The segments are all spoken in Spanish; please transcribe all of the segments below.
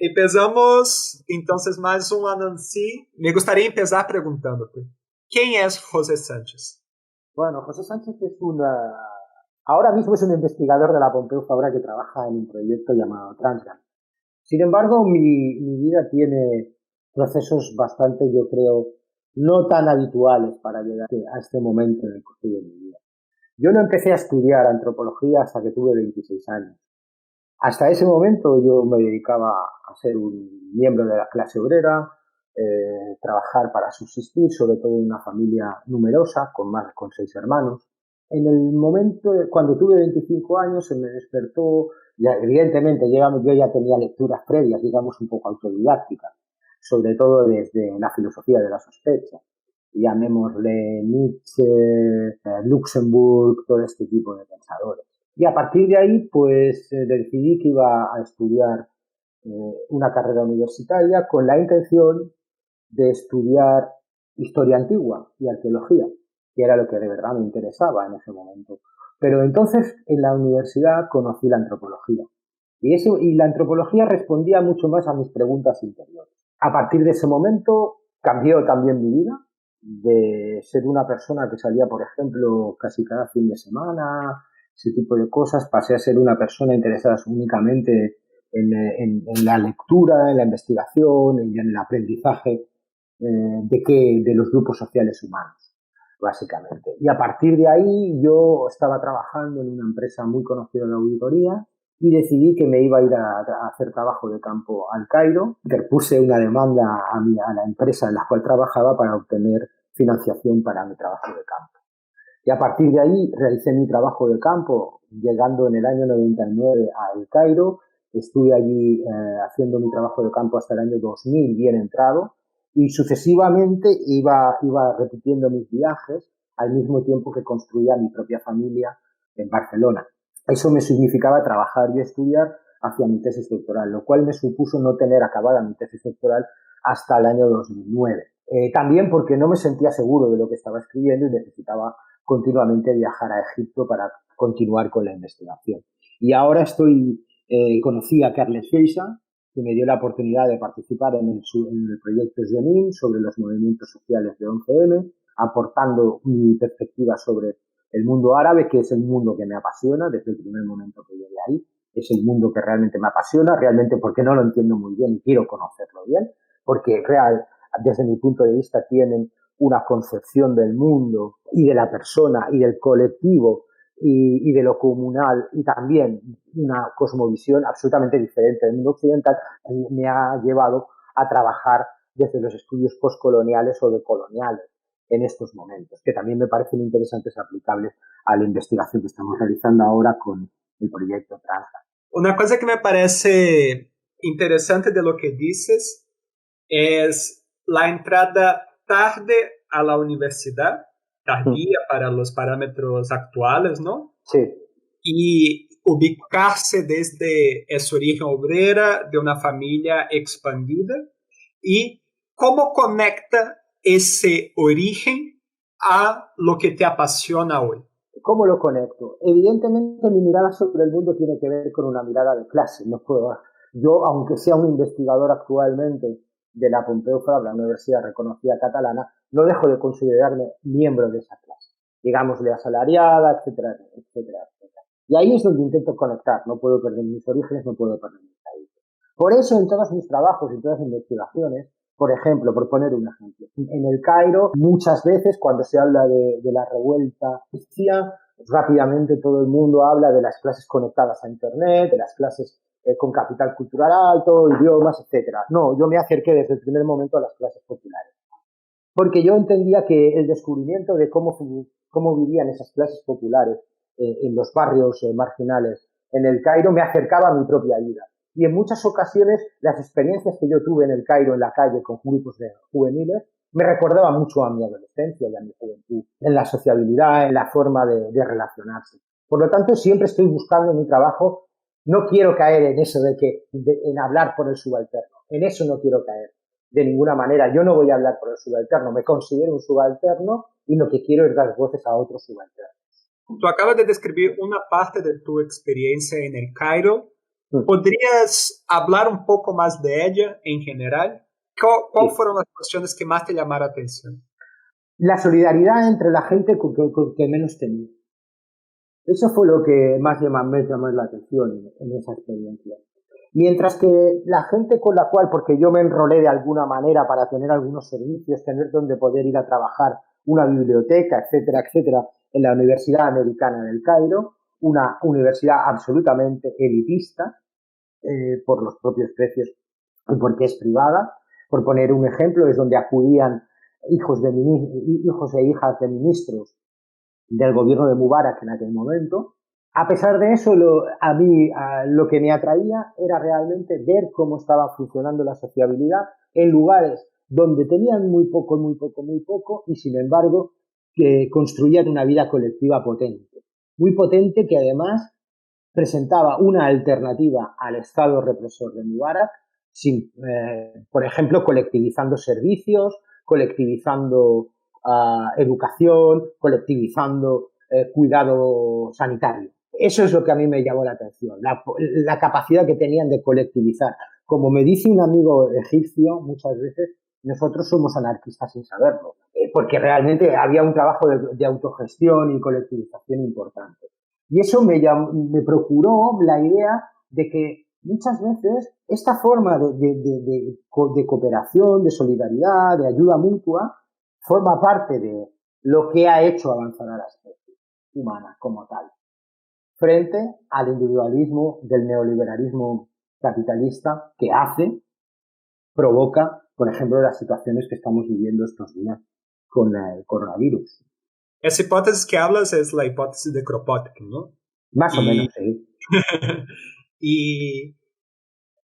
Empezamos entonces más un Anansi. Me gustaría empezar preguntándote, ¿quién es José Sánchez? Bueno, José Sánchez ahora mismo es un investigador de la Pompeu Fabra que trabaja en un proyecto llamado Transgan. Sin embargo, mi vida tiene procesos bastante, yo creo, no tan habituales para llegar a este momento en el curso de mi vida. Yo no empecé a estudiar antropología hasta que tuve 26 años. Hasta ese momento yo me dedicaba a ser un miembro de la clase obrera, trabajar para subsistir, sobre todo en una familia numerosa, con 6 hermanos. En el momento, cuando tuve 25 años, se me despertó, ya, evidentemente yo ya tenía lecturas previas, digamos un poco autodidácticas, sobre todo desde la filosofía de la sospecha, llamémosle Nietzsche, Luxemburg, todo este tipo de pensadores. Y a partir de ahí, pues decidí que iba a estudiar una carrera universitaria con la intención de estudiar historia antigua y arqueología, que era lo que de verdad me interesaba en ese momento. Pero entonces en la universidad conocí la antropología. Y la antropología respondía mucho más a mis preguntas interiores. A partir de ese momento cambió también mi vida, de ser una persona que salía, por ejemplo, casi cada fin de semana, ese tipo de cosas, pasé a ser una persona interesada únicamente en la lectura, en la investigación, en el aprendizaje de los grupos sociales humanos, básicamente. Y a partir de ahí yo estaba trabajando en una empresa muy conocida de auditoría y decidí que me iba a ir a hacer trabajo de campo al Cairo. Interpuse una demanda a la empresa en la cual trabajaba para obtener financiación para mi trabajo de campo. Y a partir de ahí realicé mi trabajo de campo, llegando en el año 99 al Cairo. Estuve allí haciendo mi trabajo de campo hasta el año 2000, bien entrado, y sucesivamente iba repitiendo mis viajes al mismo tiempo que construía mi propia familia en Barcelona. Eso me significaba trabajar y estudiar hacia mi tesis doctoral, lo cual me supuso no tener acabada mi tesis doctoral hasta el año 2009. También porque no me sentía seguro de lo que estaba escribiendo y necesitaba continuamente viajar a Egipto para continuar con la investigación. Y ahora conocí a Carles Feixa, que me dio la oportunidad de participar en el proyecto Jenin sobre los movimientos sociales de 11M, aportando mi perspectiva sobre el mundo árabe, que es el mundo que me apasiona desde el primer momento que llegué ahí. Es el mundo que realmente me apasiona, realmente porque no lo entiendo muy bien y quiero conocerlo bien, porque desde mi punto de vista tienen una concepción del mundo y de la persona y del colectivo y de lo comunal y también una cosmovisión absolutamente diferente del mundo occidental, me ha llevado a trabajar desde los estudios postcoloniales o decoloniales en estos momentos, que también me parecen interesantes aplicables a la investigación que estamos realizando ahora con el proyecto Transgan. Una cosa que me parece interesante de lo que dices es la entrada tarde a la universidad, tardía para los parámetros actuales, ¿no? Sí. Y ubicarse desde esa origen obrera de una familia expandida y cómo conecta ese origen a lo que te apasiona hoy. ¿Cómo lo conecto? Evidentemente mi mirada sobre el mundo tiene que ver con una mirada de clase. Yo, aunque sea un investigador actualmente de la Pompeu Fabra, la universidad reconocida catalana, no dejo de considerarme miembro de esa clase, digámosle asalariada, etcétera, etcétera, etcétera. Y ahí es donde intento conectar. No puedo perder mis orígenes, no puedo perder mis raíces. Por eso en todos mis trabajos y todas mis investigaciones, por ejemplo, por poner un ejemplo, en el Cairo muchas veces cuando se habla de la revuelta egipcia, rápidamente todo el mundo habla de las clases conectadas a Internet, de las clases con capital cultural alto, idiomas, etcétera. No, yo me acerqué desde el primer momento a las clases populares, porque yo entendía que el descubrimiento de cómo vivían esas clases populares en los barrios marginales en el Cairo me acercaba a mi propia vida. Y en muchas ocasiones las experiencias que yo tuve en el Cairo, en la calle, con grupos de juveniles, me recordaban mucho a mi adolescencia y a mi juventud, en la sociabilidad, en la forma de relacionarse. Por lo tanto, siempre estoy buscando en mi trabajo, no quiero caer en eso en hablar por el subalterno, en eso no quiero caer. De ninguna manera, yo no voy a hablar por el subalterno, me considero un subalterno y lo que quiero es dar voces a otros subalternos. Tú acabas de describir una parte de tu experiencia en el Cairo, ¿Podrías hablar un poco más de ella en general? ¿Cuál Sí. fueron las cuestiones que más te llamaron la atención? La solidaridad entre la gente que menos tenía. Eso fue lo que más me llamó la atención en esa experiencia. Mientras que la gente con la cual, porque yo me enrolé de alguna manera para tener algunos servicios, tener donde poder ir a trabajar, una biblioteca, etcétera, etcétera, en la Universidad Americana del Cairo, una universidad absolutamente elitista, por los propios precios y porque es privada. Por poner un ejemplo, es donde acudían hijos e hijas de ministros del gobierno de Mubarak en aquel momento. A pesar de eso, a mí lo que me atraía era realmente ver cómo estaba funcionando la sociabilidad en lugares donde tenían muy poco, muy poco, muy poco, y sin embargo que construían una vida colectiva potente. Muy potente, que además presentaba una alternativa al Estado represor de Mubarak, por ejemplo, colectivizando servicios, colectivizando educación, colectivizando cuidado sanitario. Eso es lo que a mí me llamó la atención, la capacidad que tenían de colectivizar. Como me dice un amigo egipcio muchas veces, nosotros somos anarquistas sin saberlo, porque realmente había un trabajo de autogestión y colectivización importante. Y eso me procuró la idea de que muchas veces esta forma de cooperación, de solidaridad, de ayuda mutua, forma parte de lo que ha hecho avanzar a la especie humana como tal, frente al individualismo del neoliberalismo capitalista que provoca, por ejemplo, las situaciones que estamos viviendo estos días con el coronavirus. Esa hipótesis que hablas es la hipótesis de Kropotkin, ¿no? Más o Y, menos, sí. y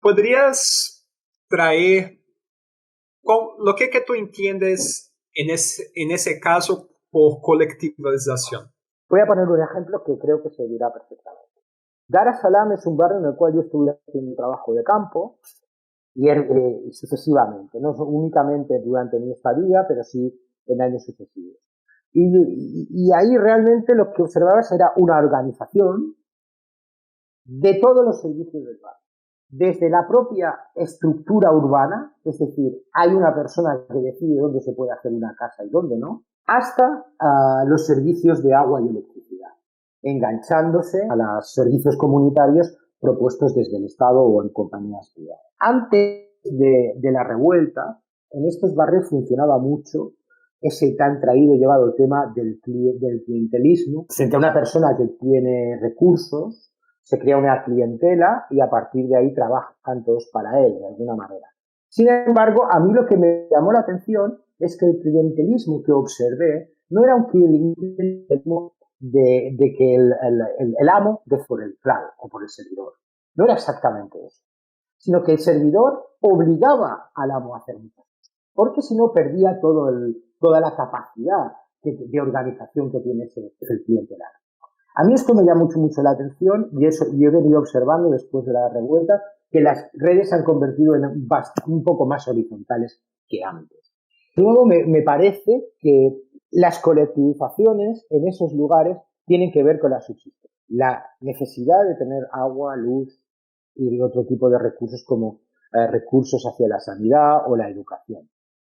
podrías traer lo que tú entiendes en ese caso por colectivización. Voy a poner un ejemplo que creo que se dirá perfectamente. Dar es Salaam es un barrio en el cual yo estuve haciendo un trabajo de campo y sucesivamente, no únicamente durante mi estadía, pero sí en años sucesivos. Y ahí realmente lo que observabas era una organización de todos los servicios del barrio. Desde la propia estructura urbana, es decir, hay una persona que decide dónde se puede hacer una casa y dónde no, hasta los servicios de agua y electricidad, enganchándose a los servicios comunitarios propuestos desde el Estado o en compañías privadas. Antes de la revuelta, en estos barrios funcionaba mucho ese tan traído y llevado tema del clientelismo frente a una persona que tiene recursos. Se crea una clientela y a partir de ahí trabajan todos para él, de alguna manera. Sin embargo, a mí lo que me llamó la atención es que el clientelismo que observé no era un clientelismo de que el amo dé por el clavo o por el servidor. No era exactamente eso, sino que el servidor obligaba al amo a hacer muchas cosas, porque si no perdía toda la capacidad de organización que tiene el clientelar. A mí esto me llama mucho la atención y he venido observando después de la revuelta que las redes se han convertido en un poco más horizontales que antes. Luego me parece que las colectivizaciones en esos lugares tienen que ver con la subsistencia. La necesidad de tener agua, luz y otro tipo de recursos como recursos hacia la sanidad o la educación.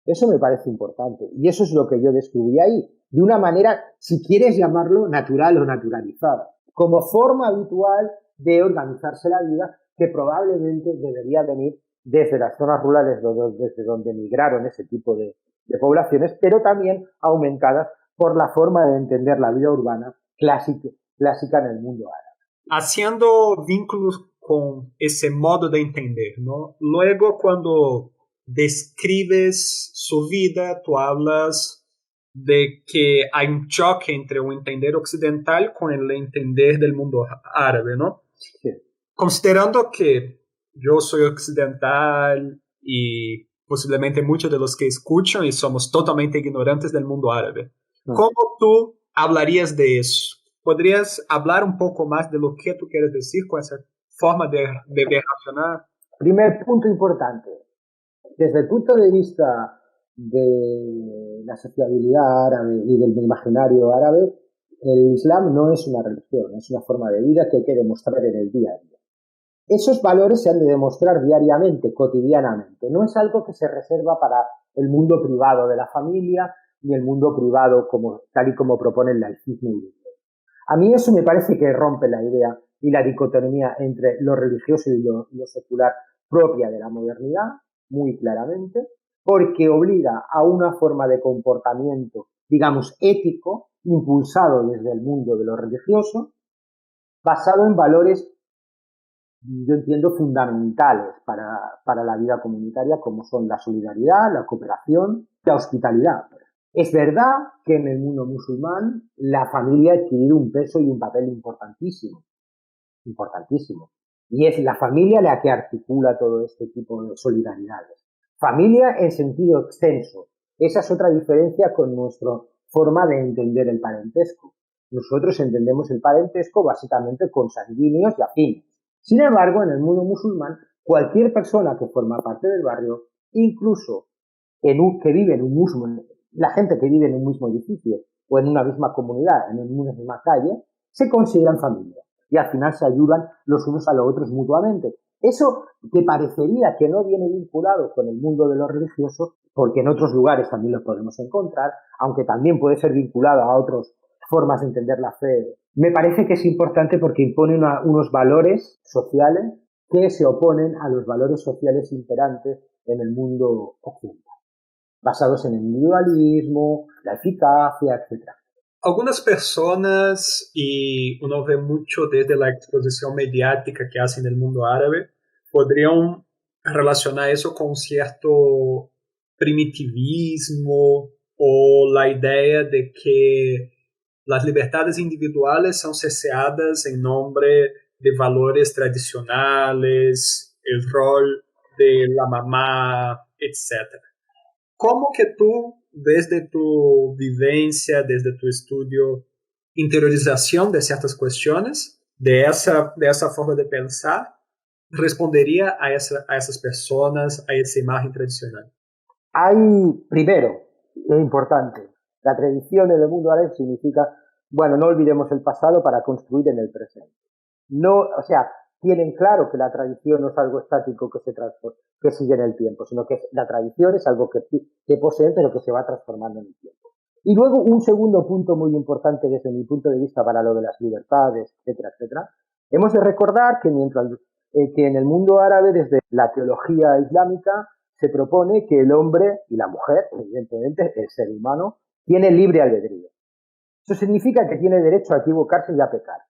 Eso me parece importante y eso es lo que yo descubrí ahí, de una manera, si quieres llamarlo, natural o naturalizada, como forma habitual de organizarse la vida que probablemente debería venir desde las zonas rurales, desde donde migraron ese tipo de poblaciones, pero también aumentadas por la forma de entender la vida urbana clásica en el mundo árabe. Haciendo vínculos con ese modo de entender, ¿no? Luego, cuando describes su vida, tú hablas de que hay un choque entre un entender occidental con el entender del mundo árabe, ¿no? Sí. Considerando que yo soy occidental y posiblemente muchos de los que escuchan y somos totalmente ignorantes del mundo árabe, ¿cómo tú hablarías de eso? ¿Podrías hablar un poco más de lo que tú quieres decir con esa forma de relacionar? Primer punto importante. Desde el punto de vista de la sociabilidad árabe y del imaginario árabe, el Islam no es una religión, es una forma de vida que hay que demostrar en el día a día. Esos valores se han de demostrar diariamente, cotidianamente. No es algo que se reserva para el mundo privado de la familia ni el mundo privado tal y como propone el laicismo europeo. A mí eso me parece que rompe la idea y la dicotomía entre lo religioso y lo secular propia de la modernidad, muy claramente, porque obliga a una forma de comportamiento, digamos, ético, impulsado desde el mundo de lo religioso, basado en valores, yo entiendo, fundamentales para la vida comunitaria, como son la solidaridad, la cooperación, la hospitalidad. Es verdad que en el mundo musulmán la familia ha adquirido un peso y un papel importantísimo, importantísimo. Y es la familia la que articula todo este tipo de solidaridades. Familia en sentido extenso. Esa es otra diferencia con nuestra forma de entender el parentesco. Nosotros entendemos el parentesco básicamente con sanguíneos y afines. Sin embargo, en el mundo musulmán, cualquier persona que forma parte del barrio, incluso que vive en un mismo, la gente que vive en un mismo edificio o en una misma comunidad, en una misma calle, se consideran familia y al final se ayudan los unos a los otros mutuamente. Eso que parecería que no viene vinculado con el mundo de lo religioso, porque en otros lugares también lo podemos encontrar, aunque también puede ser vinculado a otras formas de entender la fe, me parece que es importante porque impone unos valores sociales que se oponen a los valores sociales imperantes en el mundo occidental, basados en el individualismo, la eficacia, etc. Algunas personas, y uno ve mucho desde la exposición mediática que hacen en el mundo árabe, podrían relacionar eso con un cierto primitivismo o la idea de que las libertades individuales son cerceadas en nombre de valores tradicionales, el rol de la mamá, etc. ¿Cómo que tú, desde tu vivencia, desde tu estudio, interiorización de ciertas cuestiones, de esa forma de pensar, respondería a esas personas, a esa imagen tradicional? Hay, primero, lo importante, la tradición en el mundo árabe significa, bueno, no olvidemos el pasado para construir en el presente. No, o sea, tienen claro que la tradición no es algo estático que sigue en el tiempo, sino que la tradición es algo que poseen pero que se va transformando en el tiempo. Y luego un segundo punto muy importante desde mi punto de vista para lo de las libertades, etcétera, etcétera. Hemos de recordar que que en el mundo árabe, desde la teología islámica, se propone que el hombre y la mujer, evidentemente el ser humano, tiene libre albedrío. Eso significa que tiene derecho a equivocarse y a pecar.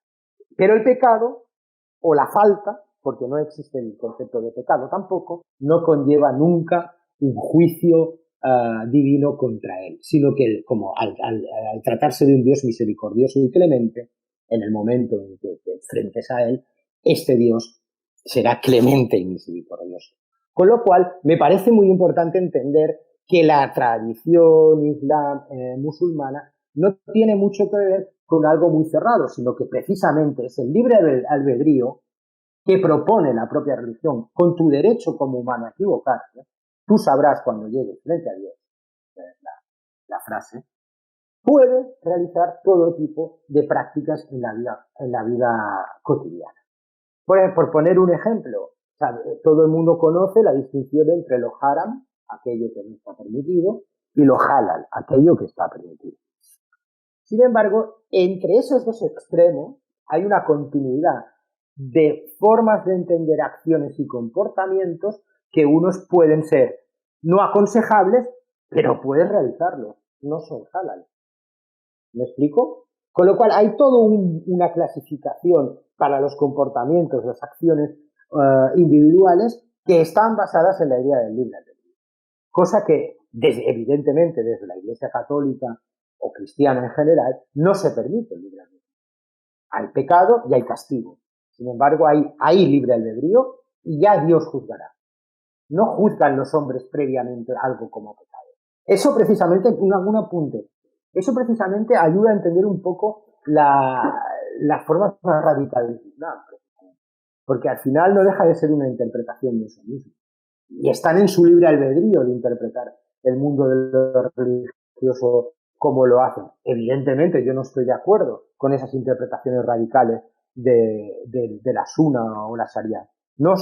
Pero el pecado, o la falta, porque no existe el concepto de pecado tampoco, no conlleva nunca un juicio divino contra él, sino que como al tratarse de un Dios misericordioso y clemente, en el momento en que te enfrentes a él, este Dios será clemente y misericordioso. Con lo cual, me parece muy importante entender que la tradición musulmana no tiene mucho que ver con algo muy cerrado, sino que precisamente es el libre albedrío que propone la propia religión, con tu derecho como humano a equivocarte. Tú sabrás cuando llegues frente a Dios, la frase, puede realizar todo tipo de prácticas en la vida cotidiana. Por poner un ejemplo, todo el mundo conoce la distinción entre lo haram, aquello que no está permitido, y lo halal, aquello que está permitido. Sin embargo, entre esos dos extremos hay una continuidad de formas de entender acciones y comportamientos que unos pueden ser no aconsejables, pero puedes realizarlos, no son halal. ¿Me explico? Con lo cual hay toda una clasificación para los comportamientos, las acciones individuales que están basadas en la idea del libre albedrío. Cosa que, evidentemente, desde la Iglesia Católica o cristiana en general, no se permite el libre albedrío. Hay pecado y hay castigo. Sin embargo, hay libre albedrío y ya Dios juzgará. No juzgan los hombres previamente algo como pecado. Eso precisamente, un apunte, eso precisamente ayuda a entender un poco las formas más radicales del Islam. Porque al final no deja de ser una interpretación de eso mismo. Y están en su libre albedrío de interpretar el mundo de lo religioso como lo hacen. Evidentemente yo no estoy de acuerdo con esas interpretaciones radicales de la Sunna o la Sharia. No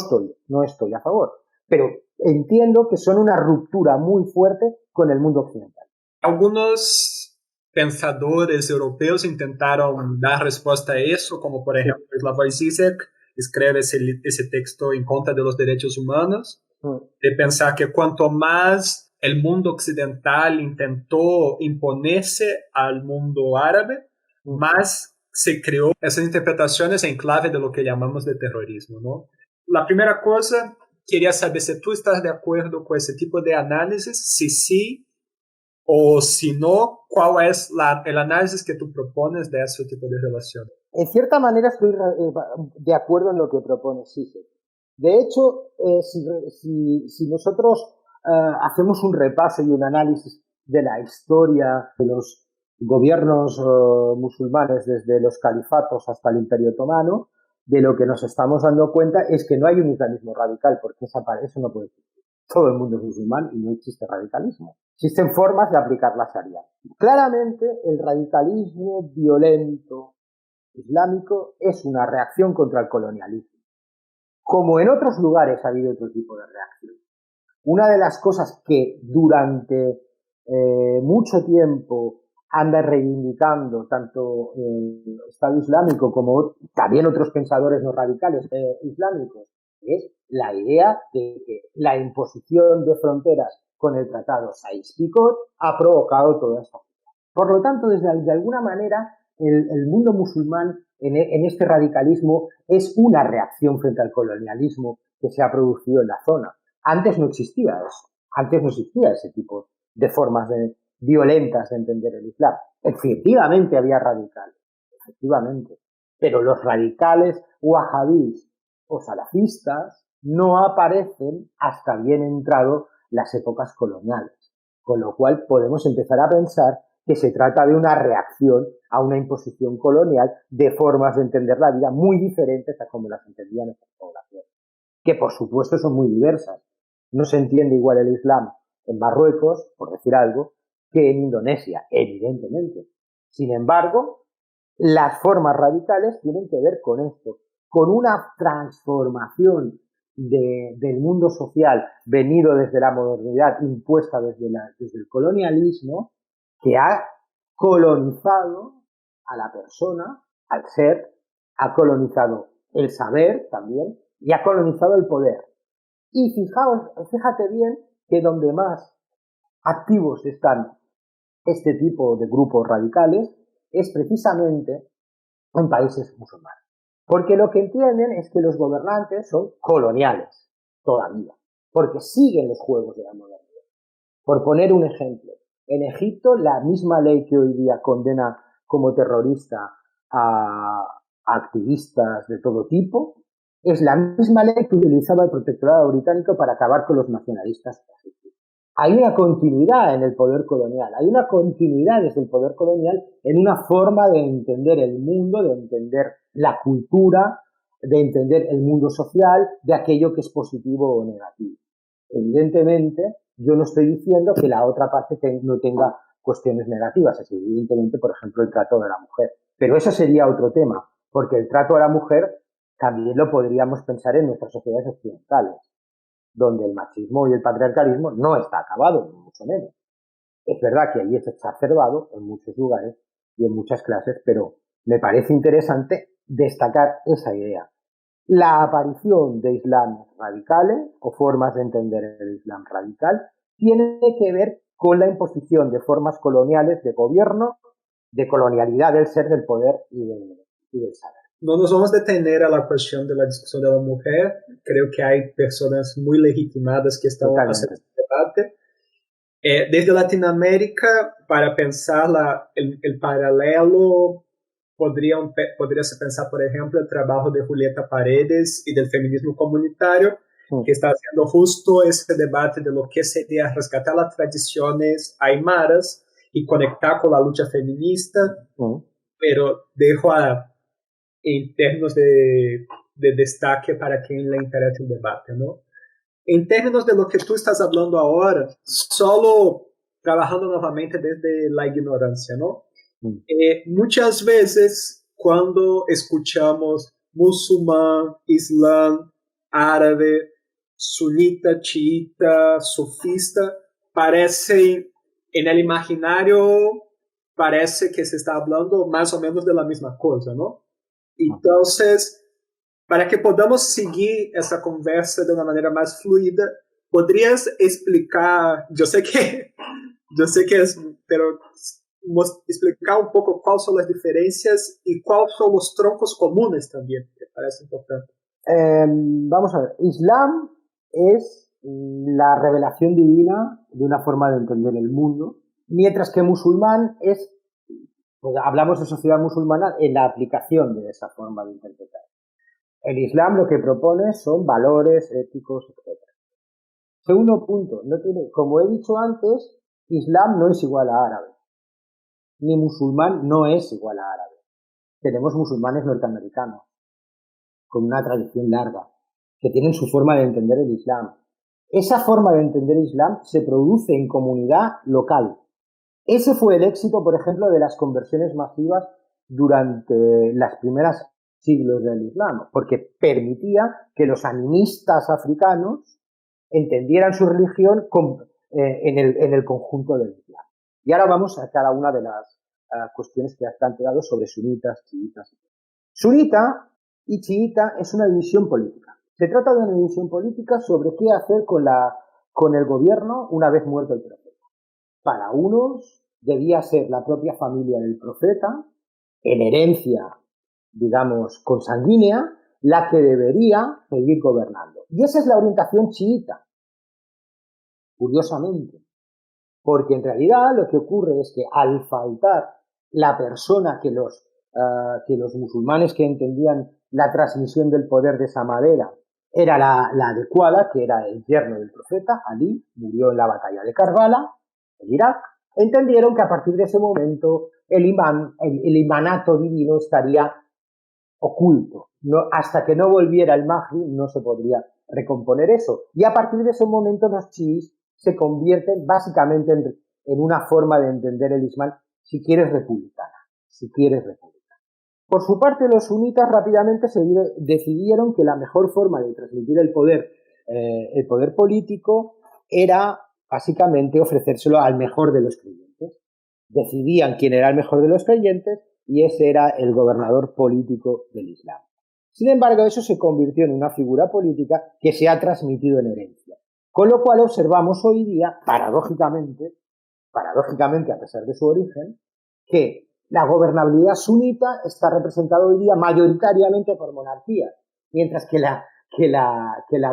estoy a favor, pero entiendo que son una ruptura muy fuerte con el mundo occidental. Algunos pensadores europeos intentaron dar respuesta a eso, como por ejemplo Slavoj Žižek escribe ese texto en contra de los derechos humanos, de pensar que cuanto más el mundo occidental intentó imponerse al mundo árabe, más se creó esas interpretaciones en clave de lo que llamamos de terrorismo, ¿no? La primera cosa, quería saber si tú estás de acuerdo con ese tipo de análisis, si sí o si no, ¿cuál es el análisis que tú propones de ese tipo de relación? En cierta manera estoy de acuerdo en lo que propone Zizek. De hecho, si nosotros hacemos un repaso y un análisis de la historia de los gobiernos musulmanes desde los califatos hasta el Imperio Otomano, de lo que nos estamos dando cuenta es que no hay un islamismo radical, porque eso no puede existir. Todo el mundo es musulmán y no existe radicalismo. Existen formas de aplicar la Sharia. Claramente, el radicalismo violento islámico es una reacción contra el colonialismo. Como en otros lugares ha habido otro tipo de reacción. Una de las cosas que durante mucho tiempo anda reivindicando tanto el Estado Islámico como también otros pensadores no radicales islámicos es la idea de que la imposición de fronteras con el Tratado Sykes-Picot ha provocado toda esta cosa. Por lo tanto, de alguna manera, el mundo musulmán en este radicalismo es una reacción frente al colonialismo que se ha producido en la zona. Antes no existía eso. Antes no existía ese tipo de formas violentas de entender el Islam. Efectivamente había radicales, efectivamente. Pero los radicales wahabís o salafistas no aparecen hasta bien entrado las épocas coloniales. Con lo cual podemos empezar a pensar que se trata de una reacción a una imposición colonial de formas de entender la vida muy diferentes a como las entendían estas poblaciones, que por supuesto son muy diversas. No se entiende igual el Islam en Marruecos, por decir algo, que en Indonesia, evidentemente. Sin embargo, las formas radicales tienen que ver con esto, con una transformación del mundo social venido desde la modernidad, impuesta desde el colonialismo, que ha colonizado a la persona, al ser, ha colonizado el saber también y ha colonizado el poder. Y fíjate bien que donde más activos están este tipo de grupos radicales es precisamente en países musulmanes. Porque lo que entienden es que los gobernantes son coloniales todavía, porque siguen los juegos de la modernidad. Por poner un ejemplo, en Egipto la misma ley que hoy día condena como terrorista a activistas de todo tipo es la misma ley que utilizaba el protectorado británico para acabar con los nacionalistas egipcios. Hay una continuidad en el poder colonial, hay una continuidad desde el poder colonial en una forma de entender el mundo, de entender la cultura, de entender el mundo social, de aquello que es positivo o negativo. Evidentemente, yo no estoy diciendo que la otra parte no tenga cuestiones negativas, es evidentemente, por ejemplo, el trato de la mujer. Pero eso sería otro tema, porque el trato de la mujer también lo podríamos pensar en nuestras sociedades occidentales, donde el machismo y el patriarcalismo no está acabado, ni mucho menos. Es verdad que ahí es exacerbado en muchos lugares y en muchas clases, pero me parece interesante destacar esa idea. La aparición de islam radicales o formas de entender el islam radical tiene que ver con la imposición de formas coloniales de gobierno, de colonialidad del ser, del poder y del saber. No nos vamos a detener a la cuestión de la discusión de la mujer. Creo que hay personas muy legitimadas que están haciendo este debate. Desde Latinoamérica, para pensar el paralelo, podría se pensar, por ejemplo, el trabajo de Julieta Paredes y del feminismo comunitario, que está haciendo justo ese debate de lo que sería rescatar las tradiciones aymaras y conectar con la lucha feminista, pero dejo en términos de destaque para quien le interesa el debate, ¿no? En términos de lo que tú estás hablando ahora, solo trabajando nuevamente desde la ignorancia, ¿no? Muchas veces cuando escuchamos musulmán, islam, árabe, sunita, chiita, sufista, parecen en el imaginario, parece que se está hablando más o menos de la misma cosa, ¿no? Entonces, para que podamos seguir esa conversa de una manera más fluida, ¿podrías explicar, yo sé que es, pero explicar un poco cuáles son las diferencias y cuáles son los troncos comunes también, que parece importante? Vamos a ver, Islam es la revelación divina de una forma de entender el mundo, mientras que musulmán es, pues hablamos de sociedad musulmana en la aplicación de esa forma de interpretar. El Islam lo que propone son valores éticos, etc. Segundo punto, no tiene, como he dicho antes, Islam no es igual a árabe, ni musulmán no es igual a árabe. Tenemos musulmanes norteamericanos, con una tradición larga, que tienen su forma de entender el Islam. Esa forma de entender el Islam se produce en comunidad local. Ese fue el éxito, por ejemplo, de las conversiones masivas durante las primeras siglos del Islam, porque permitía que los animistas africanos entendieran su religión en el conjunto del Islam. Y ahora vamos a cada una de las cuestiones que has planteado sobre sunitas, chiitas. Sunita y chiita es una división política. Se trata de una división política sobre qué hacer con el gobierno una vez muerto el profeta. Para unos debía ser la propia familia del profeta, en herencia, digamos, consanguínea, la que debería seguir gobernando. Y esa es la orientación chiita, curiosamente. Porque en realidad lo que ocurre es que al faltar la persona que los musulmanes que entendían la transmisión del poder de esa manera era la adecuada, que era el yerno del profeta, Ali, murió en la batalla de Karbala, en Irak, entendieron que a partir de ese momento el imanato divino estaría oculto. No, hasta que no volviera el Mahdi no se podría recomponer eso. Y a partir de ese momento los chiíes se convierten básicamente en una forma de entender el Islam, si quieres republicana, si quieres republicana. Por su parte, los sunitas rápidamente decidieron que la mejor forma de transmitir el poder político era básicamente ofrecérselo al mejor de los creyentes. Decidían quién era el mejor de los creyentes y ese era el gobernador político del Islam. Sin embargo, eso se convirtió en una figura política que se ha transmitido en herencia. Con lo cual observamos hoy día, paradójicamente, a pesar de su origen, que la gobernabilidad sunita está representada hoy día mayoritariamente por monarquías, mientras que la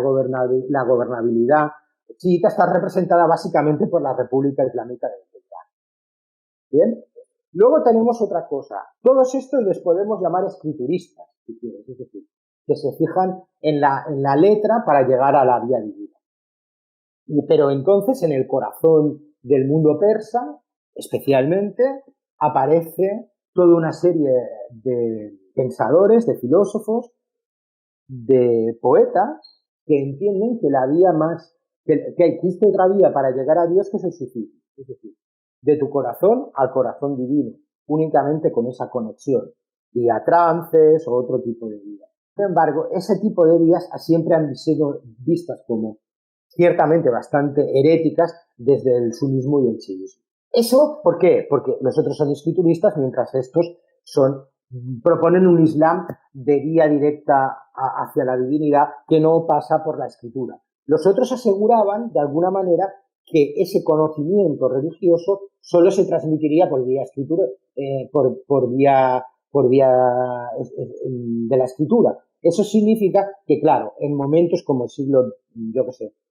gobernabilidad chiita está representada básicamente por la República Islámica de Irán. ¿Bien? Luego tenemos otra cosa. Todos estos les podemos llamar escrituristas, si quieres, es decir, que se fijan en la letra para llegar a la vía divina. Pero entonces en el corazón del mundo persa, especialmente, aparece toda una serie de pensadores, de filósofos, de poetas que entienden que la vía que existe otra vía para llegar a Dios que es el sufismo, es decir, de tu corazón al corazón divino, únicamente con esa conexión, vía trances o otro tipo de vida. Sin embargo, ese tipo de vías siempre han sido vistas como ciertamente bastante heréticas desde el sunismo y el chiismo. ¿Eso por qué? Porque los otros son escrituristas, mientras estos proponen un Islam de vía directa hacia la divinidad que no pasa por la escritura. Los otros aseguraban, de alguna manera, que ese conocimiento religioso solo se transmitiría por vía escritura, por vía de la escritura. Eso significa que, claro, en momentos como el siglo,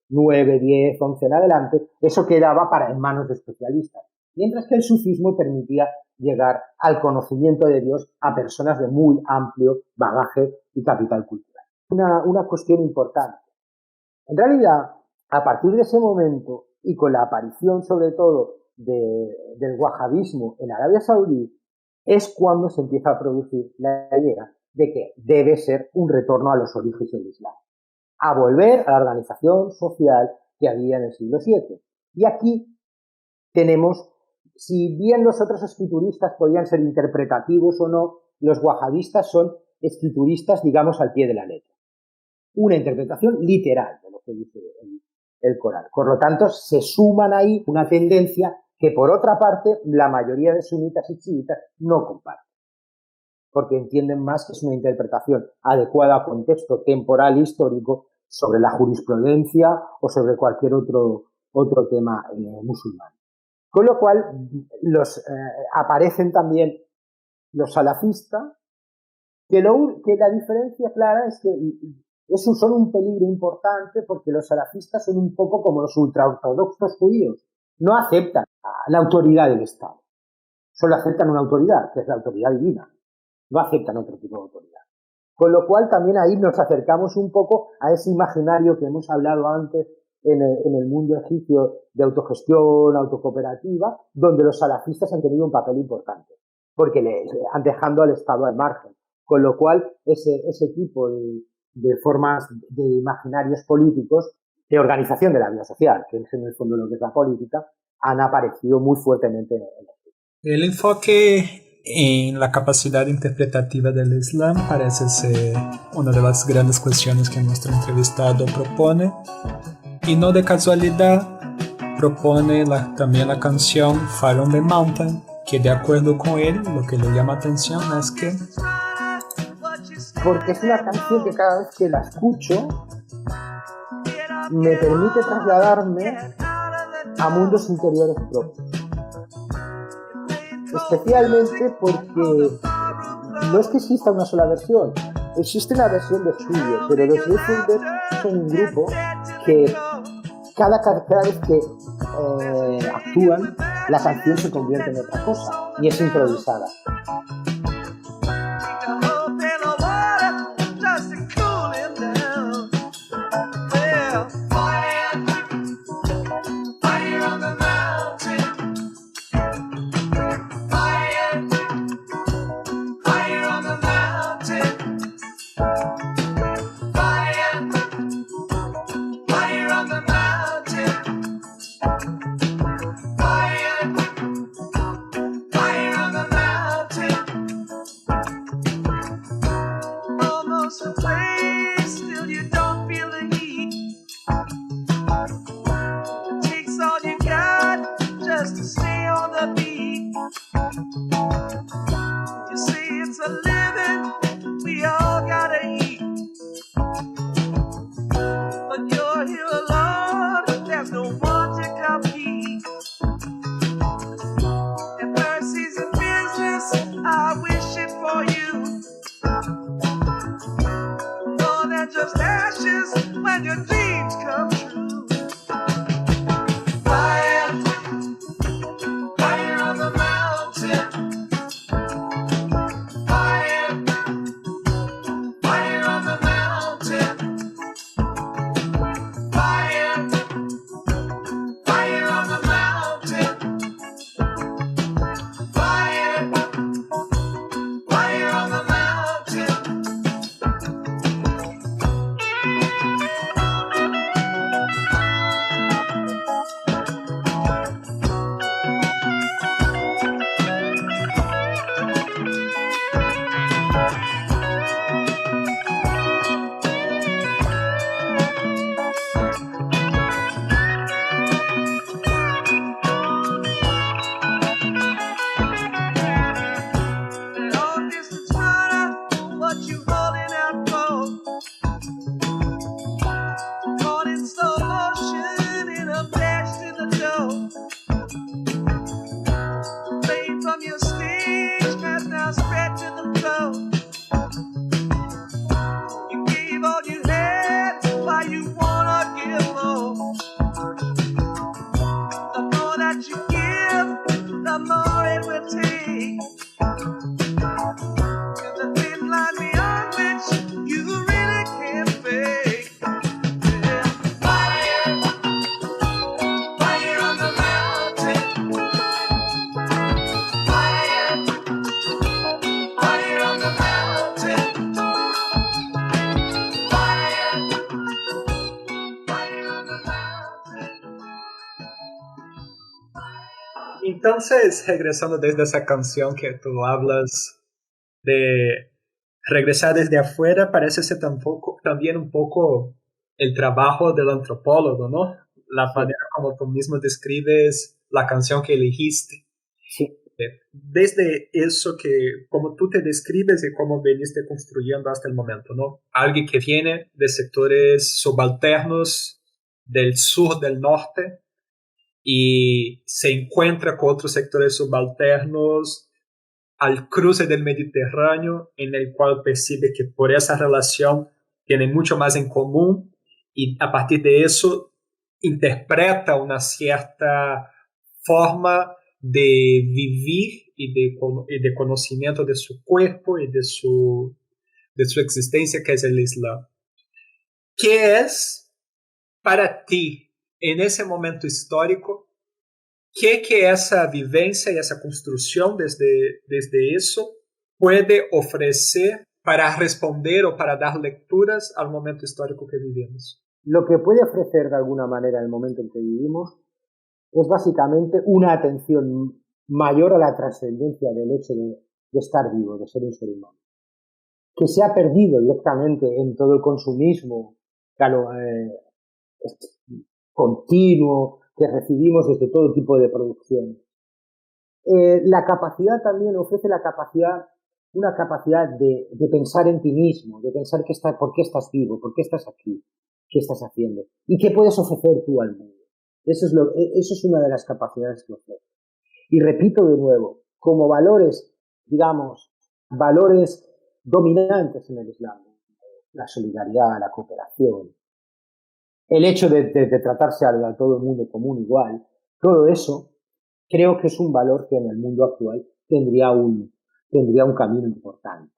9, 10, 11 en adelante, eso quedaba en manos de especialistas. Mientras que el sufismo permitía llegar al conocimiento de Dios a personas de muy amplio bagaje y capital cultural. Una cuestión importante. En realidad, a partir de ese momento y con la aparición sobre todo del wahabismo en Arabia Saudí, es cuando se empieza a producir la idea de que debe ser un retorno a los orígenes del Islam, a volver a la organización social que había en el siglo VII. Y aquí tenemos, si bien los otros escrituristas podían ser interpretativos o no, los wahabistas son escrituristas, digamos, al pie de la letra. una interpretación literal de lo que dice el Corán. Por lo tanto, se suman ahí una tendencia que, por otra parte, la mayoría de sunitas y chiitas no comparten, porque entienden más que es una interpretación adecuada al contexto temporal histórico sobre la jurisprudencia o sobre cualquier otro tema musulmán. Con lo cual, aparecen también los salafistas, que la diferencia clara es que son un peligro importante porque los salafistas son un poco como los ultraortodoxos judíos. No aceptan la autoridad del Estado. Solo aceptan una autoridad, que es la autoridad divina. No aceptan otro tipo de autoridad. Con lo cual también ahí nos acercamos un poco a ese imaginario que hemos hablado antes en el mundo egipcio de autogestión, autocooperativa, donde los salafistas han tenido un papel importante, porque le han dejando al Estado al margen. Con lo cual, ese tipo de formas de imaginarios políticos, de organización de la vida social, que es en el fondo lo que es la política, han aparecido muy fuertemente en el Egipto. El enfoque en la capacidad interpretativa del Islam parece ser una de las grandes cuestiones que nuestro entrevistado propone, y no de casualidad propone también la canción Fire on the Mountain, que de acuerdo con él lo que le llama atención es que porque es una canción que cada vez que la escucho me permite trasladarme a mundos interiores propios. Especialmente porque no es que exista una sola versión, existe una versión de estudio, pero los Defenders son un grupo que cada vez que actúan, la canción se convierte en otra cosa y es improvisada. Entonces, regresando desde esa canción que tú hablas de regresar desde afuera parece ser también un poco el trabajo del antropólogo, ¿no? La Sí, manera como tú mismo describes la canción que elegiste. sí, Desde eso que, como tú te describes y cómo veniste construyendo hasta el momento, ¿no? Alguien que viene de sectores subalternos del sur, del norte, y se encuentra con otros sectores subalternos al cruce del Mediterráneo, en el cual percibe que por esa relación tienen mucho más en común y a partir de eso interpreta una cierta forma de vivir y de conocimiento de su cuerpo y de su existencia, que es el Islam. ¿Qué es para ti en ese momento histórico? ¿Qué que esa vivencia y esa construcción desde eso puede ofrecer para responder o para dar lecturas al momento histórico que vivimos? lo que puede ofrecer de alguna manera el momento en que vivimos es básicamente una atención mayor a la trascendencia del hecho de estar vivo, de ser un ser humano, que se ha perdido directamente en todo el consumismo, claro, continuo que recibimos desde todo tipo de producción. La capacidad también ofrece la capacidad, una capacidad de pensar en ti mismo, de pensar por qué estás vivo, por qué estás aquí, qué estás haciendo y qué puedes ofrecer tú al mundo. Eso es una de las capacidades que ofrece. Y repito de nuevo, como valores, digamos, valores dominantes en el Islam, la solidaridad, la cooperación, el hecho de tratarse a todo el mundo como un igual, todo eso creo que es un valor que en el mundo actual tendría un camino importante.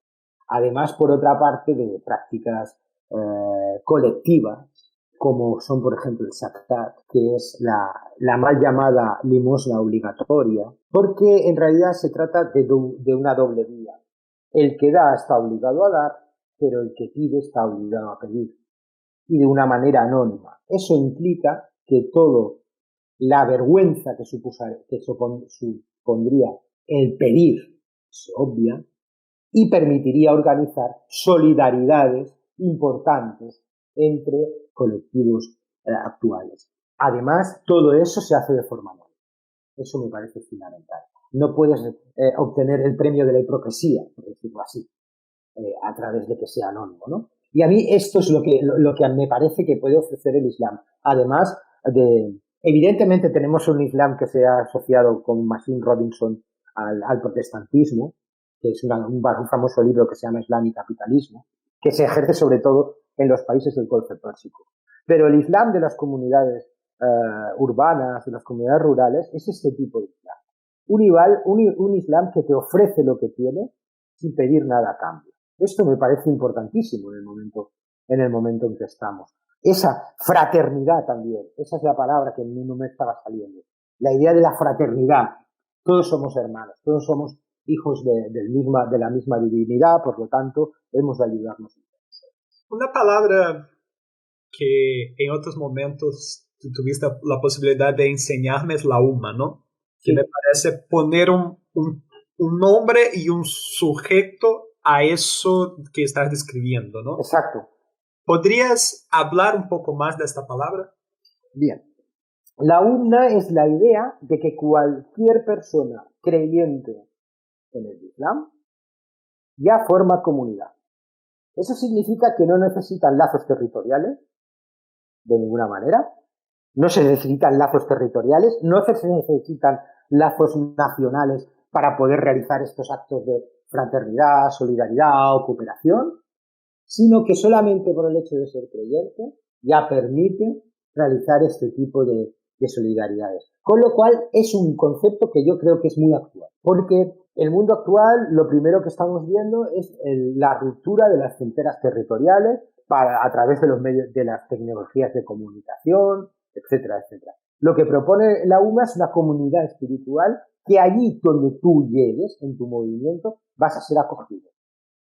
Además, por otra parte, de prácticas colectivas, como son, por ejemplo, el zakat, que es la mal llamada limosna obligatoria, porque en realidad se trata de una doble vía. El que da está obligado a dar, pero el que pide está obligado a pedir, y de una manera anónima. Eso implica que todo la vergüenza que supondría el pedir se obvia y permitiría organizar solidaridades importantes entre colectivos actuales. Además, todo eso se hace de forma anónima. Eso me parece fundamental. No puedes obtener el premio de la hipocresía, por decirlo así, a través de que sea anónimo, ¿no? Y a mí esto es lo que me parece que puede ofrecer el Islam. Además de, evidentemente tenemos un Islam que se ha asociado con Machine Robinson al protestantismo, que es un famoso libro que se llama Islam y Capitalismo, que se ejerce sobre todo en los países del Golfo Pérsico. Pero el Islam de las comunidades urbanas, de las comunidades rurales, es este tipo de Islam. Un Islam que te ofrece lo que tiene sin pedir nada a cambio. Esto me parece importantísimo en el momento en que estamos. Esa fraternidad también, esa es la palabra que no me estaba saliendo. La idea de la fraternidad. Todos somos hermanos, todos somos hijos de la misma divinidad, por lo tanto, hemos de ayudarnos. Una palabra que en otros momentos tú tuviste la posibilidad de enseñarme es la UMA, ¿no? Que Sí, me parece poner un nombre y un sujeto a eso que estás describiendo, ¿no? exacto. ¿Podrías hablar un poco más de esta palabra? Bien. La UMNA es la idea de que cualquier persona creyente en el Islam ya forma comunidad. Eso significa que no necesitan lazos territoriales, de ninguna manera. No se necesitan lazos territoriales, no se necesitan lazos nacionales para poder realizar estos actos de fraternidad, solidaridad o cooperación, sino que solamente por el hecho de ser creyente ya permite realizar este tipo de solidaridades. Con lo cual es un concepto que yo creo que es muy actual, porque el mundo actual lo primero que estamos viendo es la ruptura de las fronteras territoriales a través de los medios de las tecnologías de comunicación, etcétera, etcétera. Lo que propone la UMA es una comunidad espiritual que allí donde tú llegues en tu movimiento vas a ser acogido.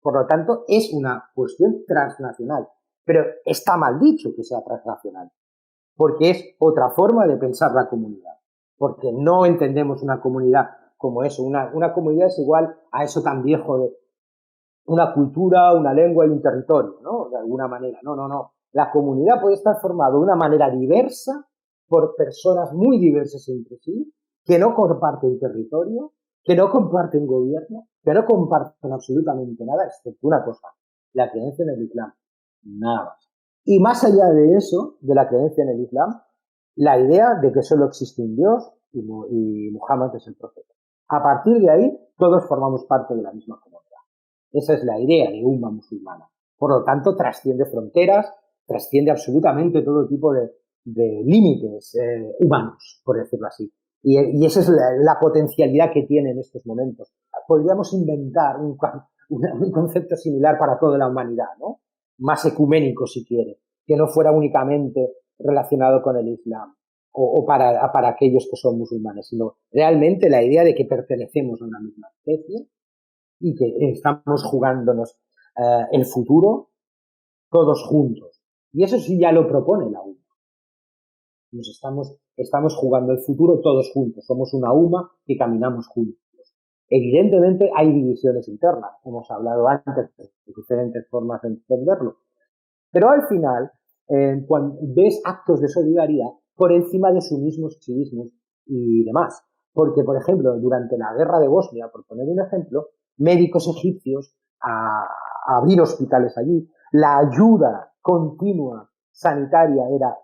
Por lo tanto, es una cuestión transnacional. Pero está mal dicho que sea transnacional, porque es otra forma de pensar la comunidad. Porque no entendemos una comunidad como eso. Una comunidad es igual a eso tan viejo de una cultura, una lengua y un territorio, ¿no? De alguna manera. No, no, no. La comunidad puede estar formada de una manera diversa por personas muy diversas entre sí, que no comparten territorio, que no comparten gobierno, que no comparten absolutamente nada, excepto una cosa, la creencia en el Islam. Nada más. Y más allá de eso, de la creencia en el Islam, la idea de que solo existe un Dios y Muhammad es el profeta. A partir de ahí, todos formamos parte de la misma comunidad. Esa es la idea de umma musulmana. Por lo tanto, trasciende fronteras, trasciende absolutamente todo tipo de límites humanos, por decirlo así. Y esa es la potencialidad que tiene en estos momentos. Podríamos inventar un concepto similar para toda la humanidad, ¿no? Más ecuménico, si quiere, que no fuera únicamente relacionado con el Islam o para aquellos que son musulmanes, sino realmente la idea de que pertenecemos a una misma especie y que estamos jugándonos el futuro todos juntos. Y eso sí ya lo propone la UMA. Nos estamos jugando el futuro todos juntos. Somos una UMA que caminamos juntos. Evidentemente hay divisiones internas. Hemos hablado antes de diferentes formas de entenderlo. Pero al final, cuando ves actos de solidaridad por encima de sumismos, chivismos y demás. Porque, por ejemplo, durante la guerra de Bosnia, por poner un ejemplo, médicos egipcios a abrir hospitales allí, la ayuda continua sanitaria era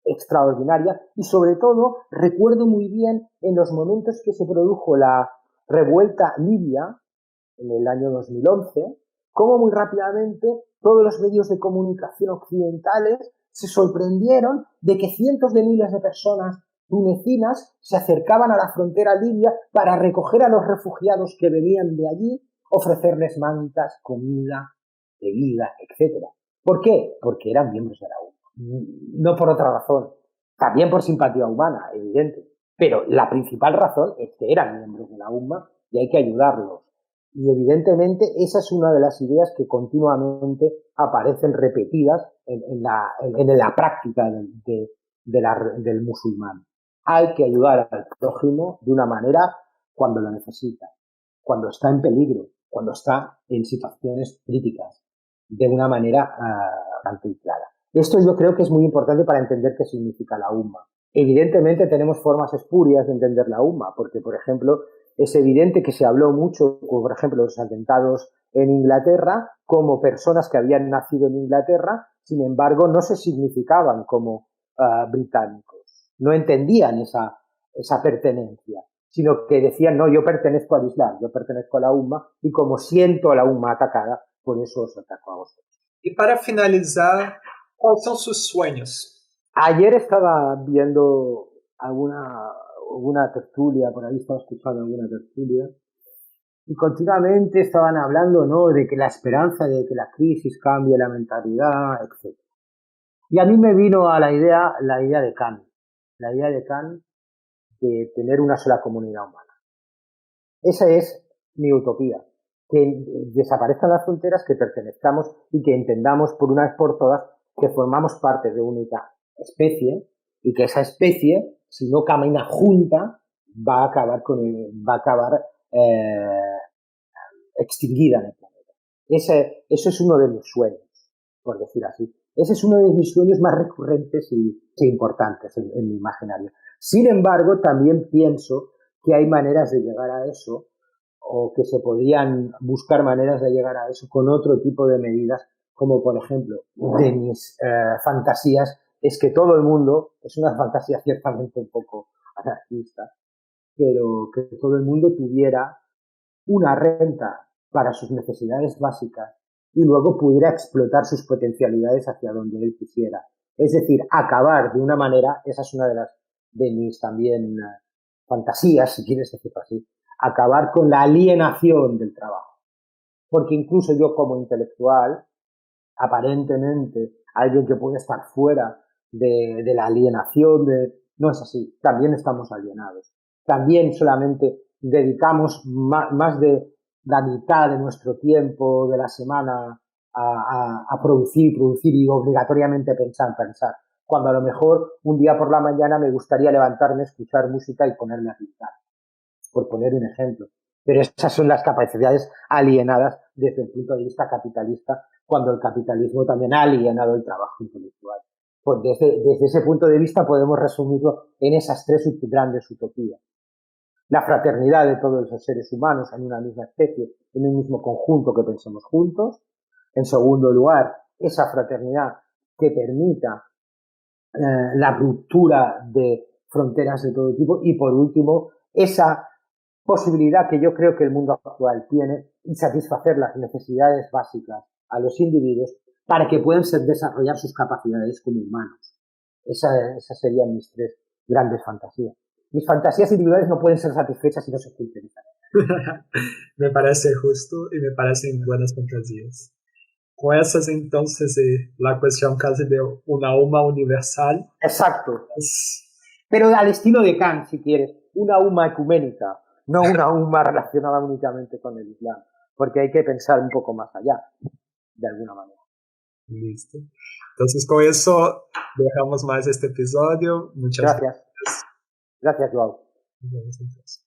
extraordinaria y sobre todo recuerdo muy bien en los momentos que se produjo la revuelta libia en el año 2011, cómo muy rápidamente todos los medios de comunicación occidentales se sorprendieron de que cientos de miles de personas tunecinas se acercaban a la frontera libia para recoger a los refugiados que venían de allí, ofrecerles mantas, comida, bebida, etc. ¿Por qué? Porque eran miembros de la UMA. No por otra razón. También por simpatía humana, evidente. Pero la principal razón es que eran miembros de la UMA y hay que ayudarlos. Y evidentemente esa es una de las ideas que continuamente aparecen repetidas en la práctica del musulmán. Hay que ayudar al prójimo de una manera cuando lo necesita, cuando está en peligro, cuando está en situaciones críticas, de una manera bastante clara. Esto yo creo que es muy importante para entender qué significa la umma. Evidentemente tenemos formas espurias de entender la umma, porque, por ejemplo, es evidente que se habló mucho, por ejemplo, los atentados en Inglaterra, como personas que habían nacido en Inglaterra, sin embargo, no se significaban como británicos. No entendían esa pertenencia, sino que decían, no, yo pertenezco al Islam, yo pertenezco a la umma, y como siento a la umma atacada, por eso os ataco a vosotros. Y para finalizar, ¿cuáles son sus sueños? Ayer estaba viendo alguna tertulia, por ahí estaba escuchando alguna tertulia, y continuamente estaban hablando, ¿no?, de que la esperanza de que la crisis cambie la mentalidad, etc. Y a mí me vino a la idea de Kant, de tener una sola comunidad humana. Esa es mi utopía, que desaparezcan las fronteras, que pertenezcamos y que entendamos por una vez por todas que formamos parte de única especie y que esa especie, si no camina junta, va a acabar extinguida en el planeta. Eso es uno de mis sueños, por decir así. Ese es uno de mis sueños más recurrentes y importantes en mi imaginario. Sin embargo, también pienso que hay maneras de llegar a eso, o que se podrían buscar maneras de llegar a eso con otro tipo de medidas, como por ejemplo, de mis fantasías, es que todo el mundo, es una fantasía ciertamente un poco anarquista, pero que todo el mundo tuviera una renta para sus necesidades básicas y luego pudiera explotar sus potencialidades hacia donde él quisiera. Es decir, acabar de una manera, esa es una de mis también fantasías, si quieres decirlo así, acabar con la alienación del trabajo. Porque incluso yo como intelectual, aparentemente, alguien que puede estar fuera de la alienación, no es así, también estamos alienados. También solamente dedicamos más de la mitad de nuestro tiempo de la semana a producir y obligatoriamente pensar. Cuando a lo mejor un día por la mañana me gustaría levantarme, escuchar música y ponerme a pintar, por poner un ejemplo. Pero esas son las capacidades alienadas desde el punto de vista capitalista, cuando el capitalismo también ha alienado el trabajo intelectual. Pues desde ese punto de vista podemos resumirlo en esas tres grandes utopías. La fraternidad de todos los seres humanos en una misma especie, en un mismo conjunto que pensemos juntos. En segundo lugar, esa fraternidad que permita la ruptura de fronteras de todo tipo. Y por último, esa posibilidad que yo creo que el mundo actual tiene y satisfacer las necesidades básicas a los individuos para que puedan desarrollar sus capacidades como humanos. Esas serían mis tres grandes fantasías. Mis fantasías individuales no pueden ser satisfechas si no se cumplen. Me parece justo y me parecen buenas fantasías. Con esas entonces la cuestión casi de una alma universal. Exacto. Pero al estilo de Kant, si quieres, una UMA ecuménica, no una UMA relacionada únicamente con el Islam, porque hay que pensar un poco más allá, de alguna manera. Listo. Entonces con eso dejamos más este episodio. Muchas gracias. Gracias, Joao. Nos vemos entonces.